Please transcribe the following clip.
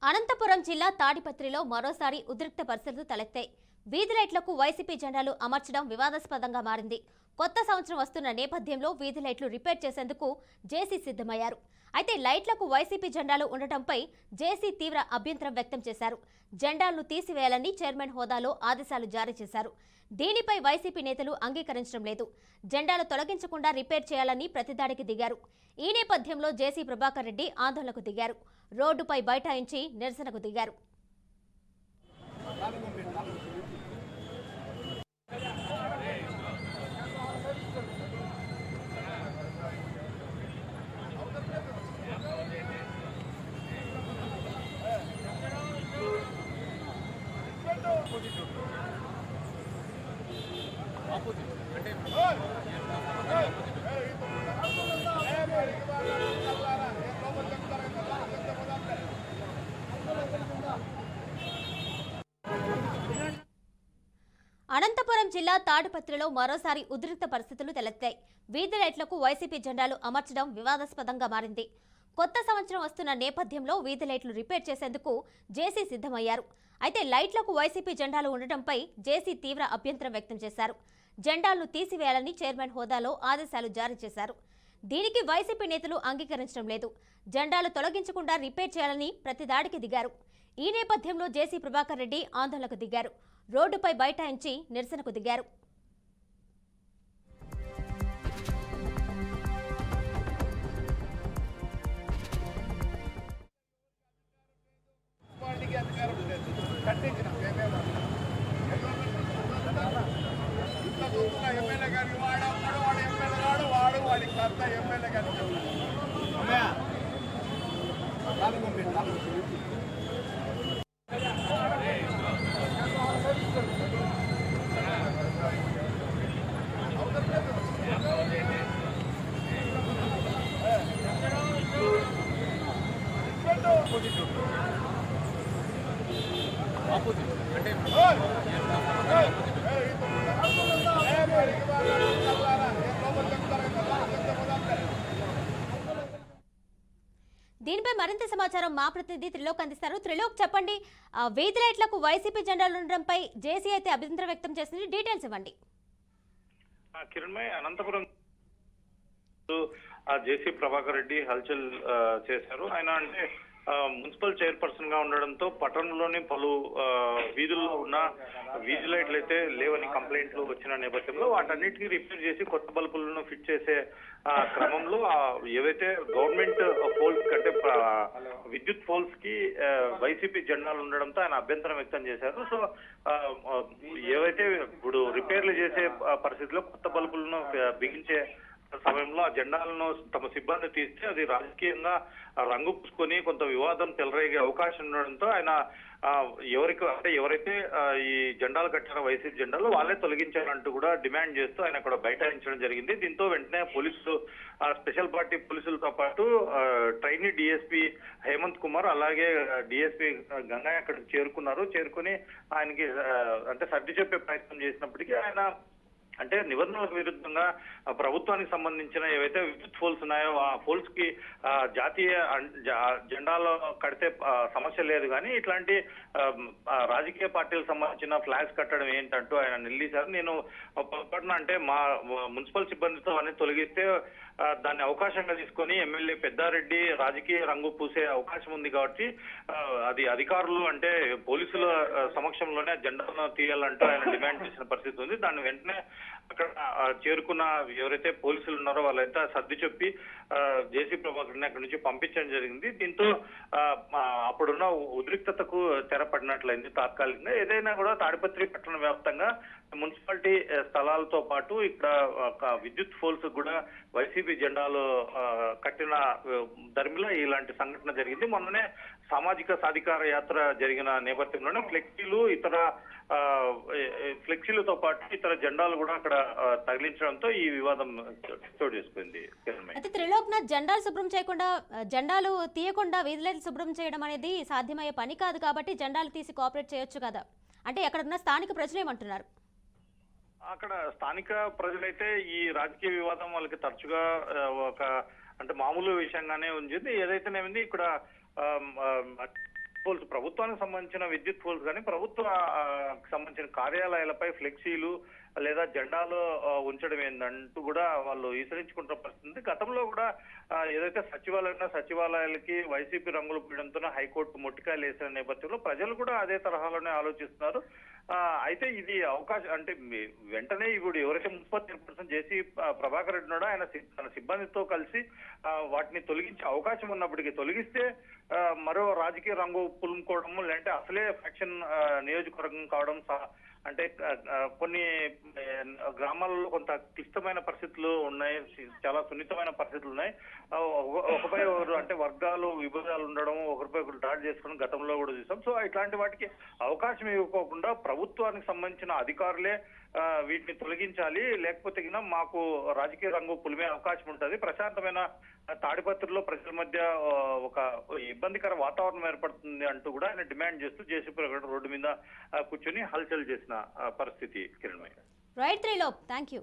అనంతపురం జిల్లా తాడిపత్రిలో మరోసారి ఉద్రిక్త పరిస్థితులు తలెత్తాయి. వీధి లైట్లకు వైసీపీ జెండాలు అమర్చడం వివాదాస్పదంగా మారింది. కొత్త సంవత్సరం వస్తున్న నేపథ్యంలో వీధి లైట్లు రిపేర్ చేసేందుకు జేసీ సిద్ధమయ్యారు. అయితే లైట్లకు వైసీపీ జెండాలు ఉండటంపై జేసీ తీవ్ర అభ్యంతరం వ్యక్తం చేశారు. జెండాలను తీసివేయాలని చైర్మన్ హోదాలో ఆదేశాలు జారీ చేశారు. దీనిపై వైసీపీ నేతలు అంగీకరించడం లేదు. జెండాలు తొలగించకుండా రిపేర్ చేయాలని ప్రతిదాడికి దిగారు. ఈ నేపథ్యంలో జేసీ ప్రభాకర్ రెడ్డి ఆందోళనకు దిగారు. రోడ్డుపై బైఠాయించి నిరసనకు దిగారు. అనంతపురం జిల్లా తాడిపత్రిలో మరోసారి ఉద్రిక్త పరిస్థితులు తలెత్తాయి. వీధి లైట్లకు వైసీపీ జెండాలు అమర్చడం వివాదాస్పదంగా మారింది. కొత్త సంవత్సరం వస్తున్న నేపథ్యంలో వీధి లైట్లు రిపేర్ చేసేందుకు జేసీ సిద్ధమయ్యారు. అయితే లైట్లకు వైసీపీ జెండాలు ఉండటంపై జేసీ తీవ్ర అభ్యంతరం వ్యక్తం చేశారు. జెండాలను తీసివేయాలని చైర్మన్ హోదాలో ఆదేశాలు జారీ చేశారు. దీనికి వైసీపీ నేతలు అంగీకరించడం లేదు. జెండాలు తొలగించకుండా రిపేర్ చేయాలని ప్రతిదాడికి దిగారు. ఈ నేపథ్యంలో జేసీ ప్రభాకర్ రెడ్డి ఆందోళనకు దిగారు. రోడ్డుపై బైఠాయించి నిరసనకు దిగారు. దీనిపై మరింత సమాచారం మా ప్రతినిధి త్రిలోక్ అందిస్తారు. త్రిలోక్, చెప్పండి, వీధి లైట్లకు వైసీపీ జెండాలు ఉండడంపై జేసీ అయితే అభ్యంతరం వ్యక్తం చేసింది. డీటెయిల్స్ ఇవ్వండి. కిరణ్మయ్, అనంతపురం జేసీ ప్రభాకర్ రెడ్డి హల్చల్ చేశారు. ఆయన అంటే మున్సిపల్ చైర్పర్సన్ గా ఉండడంతో పట్టణంలోని పలు వీధుల్లో ఉన్న వీధి లైట్లు అయితే లేవని కంప్లైంట్లు వచ్చిన నేపథ్యంలో వాటన్నిటికీ రిపేర్ చేసి కొత్త బల్బులను ఫిట్ చేసే క్రమంలో ఏవైతే గవర్నమెంట్ పోల్స్ కంటే విద్యుత్ పోల్స్ కి వైసీపీ జెండాలు ఉండడంతో ఆయన అభ్యంతరం వ్యక్తం చేశారు. సో ఏవైతే ఇప్పుడు రిపేర్లు చేసే పరిస్థితిలో కొత్త బల్బులను బిగించే సమయంలో ఆ జెండాలను తమ సిబ్బంది తీస్తే అది రాజకీయంగా రంగు పూసుకొని కొంత వివాదం చెలరేగే అవకాశం ఉండడంతో ఆయన ఎవరైతే ఈ జెండాలు కట్టారో వైసీపీ జెండాలు వాళ్ళే తొలగించారంటూ కూడా డిమాండ్ చేస్తూ ఆయన అక్కడ బైఠాయించడం జరిగింది. దీంతో వెంటనే పోలీసులు, స్పెషల్ పార్టీ పోలీసులతో పాటు ట్రైనీ డిఎస్పీ హేమంత్ కుమార్ అలాగే డిఎస్పీ గంగయ్య అక్కడికి చేరుకుని ఆయనకి అంటే సర్ది చెప్పే ప్రయత్నం చేసినప్పటికీ ఆయన అంటే నిబంధనలకు విరుద్ధంగా ప్రభుత్వానికి సంబంధించిన ఏవైతే విద్యుత్ పోల్స్ ఉన్నాయో ఆ పోల్స్ కి జాతీయ జెండాలో కడితే సమస్య లేదు, కానీ ఇట్లాంటి రాజకీయ పార్టీలకు సంబంధించిన ఫ్లాగ్స్ కట్టడం ఏంటంటూ ఆయన నిలదీశారు. నేను పొరపాటున అంటే మా మున్సిపల్ సిబ్బందితో అన్ని తొలగిస్తే దాన్ని అవకాశంగా తీసుకొని ఎమ్మెల్యే పెద్దారెడ్డి రాజకీయ రంగు పూసే అవకాశం ఉంది కాబట్టి అది అధికారులు అంటే పోలీసుల సమక్షంలోనే జెండాను తీయాలంటూ ఆయన డిమాండ్ చేసిన పరిస్థితి ఉంది. దాన్ని వెంటనే అక్కడ చేరుకున్న ఎవరైతే పోలీసులు ఉన్నారో వాళ్ళైతే సర్ది చెప్పి జేసీ ప్రభాకర్ని అక్కడి నుంచి పంపించడం జరిగింది. దీంతో అప్పుడున్న ఉద్రిక్తతకు తెరపడినట్లయింది. తాత్కాలికంగా ఏదైనా కూడా తాడిపత్రి పట్టణ వ్యాప్తంగా మున్సిపాలిటీ స్థలాలతో పాటు ఇక్కడ విద్యుత్ పోల్స్ కూడా వైసీపీ జెండాలు కట్టిన దరిమిలా ఇలాంటి సంఘటన జరిగింది. మొన్ననే సామాజిక సాధికార యాత్ర జరిగిన నేపథ్యంలోనే ఫ్లెక్సీలతో పాటు ఇతర జెండాలు కూడా అక్కడ తగిలించడంతో ఈ వివాదం చోటు చేసుకుంది. అయితే త్రిలోక్నాథ్, జెండాలు తీయకుండా వీధి లైట్లు శుభ్రం చేయడం అనేది సాధ్యమయ్యే పని కాదు కాబట్టి జెండాలు తీసి కోఆపరేట్ చేయొచ్చు కదా, అంటే అక్కడ ఉన్న స్థానిక ప్రజలు ఏమంటున్నారు? అక్కడ స్థానిక ప్రజలైతే ఈ రాజకీయ వివాదం వాళ్ళకి తరచుగా ఒక అంటే మామూలు విషయంగానే ఉంది. ఏదైతేనేమింది ఇక్కడ పోల్స్ ప్రభుత్వానికి సంబంధించిన విద్యుత్ పోల్స్ కానీ ప్రభుత్వ సంబంధించిన కార్యాలయాలపై ఫ్లెక్సీలు లేదా జెండాలు ఉంచడం ఏందంటూ కూడా వాళ్ళు ఈసరించుకుంటున్న పరిస్థితి. గతంలో కూడా ఏదైతే సచివాలయాలకి వైసీపీ రంగులు పీయడంతో హైకోర్టు మొట్టికాయలు వేసిన నేపథ్యంలో ప్రజలు కూడా అదే తరహాలోనే ఆలోచిస్తున్నారు. అయితే ఇది అవకాశం అంటే వెంటనే ఇప్పుడు ఎవరైతే మున్సిపల్ చైర్పర్సన్ జేసీ ప్రభాకర్ రెడ్డి ఉన్నాడో ఆయన తన సిబ్బందితో కలిసి వాటిని తొలగించే అవకాశం ఉన్నప్పటికీ తొలగిస్తే మరో రాజకీయ రంగు పులుముకోవడము లేదంటే అసలే ఫ్యాక్షన్ నియోజకవర్గం కావడం అంటే కొన్ని గ్రామాలలో కొంత క్లిష్టమైన పరిస్థితులు ఉన్నాయి, చాలా సున్నితమైన పరిస్థితులు ఉన్నాయి. ఒకపై ఒకరు అంటే వర్గాలు విభేదాలు ఉండడం, ఒకరిపై ఒకరు దాడి చేసుకోవడం గతంలో కూడా చూసాం. సో ఇట్లాంటి వాటికి అవకాశం ఇవ్వకోకుండా ప్రభుత్వానికి సంబంధించిన అధికారులే వీటిని తొలగించాలి, లేకపోతే మాకు రాజకీయ రంగు పులిమే అవకాశం ఉంటుంది, ప్రశాంతమైన తాడిపత్రిలో ప్రజల మధ్య ఒక ఇబ్బందికర వాతావరణం ఏర్పడుతుంది అంటూ కూడా ఆయన డిమాండ్ చేస్తూ జేసీ రోడ్డు మీద కూర్చొని హల్చల్ చేసిన పరిస్థితి. Kiran right Trilok, thank you.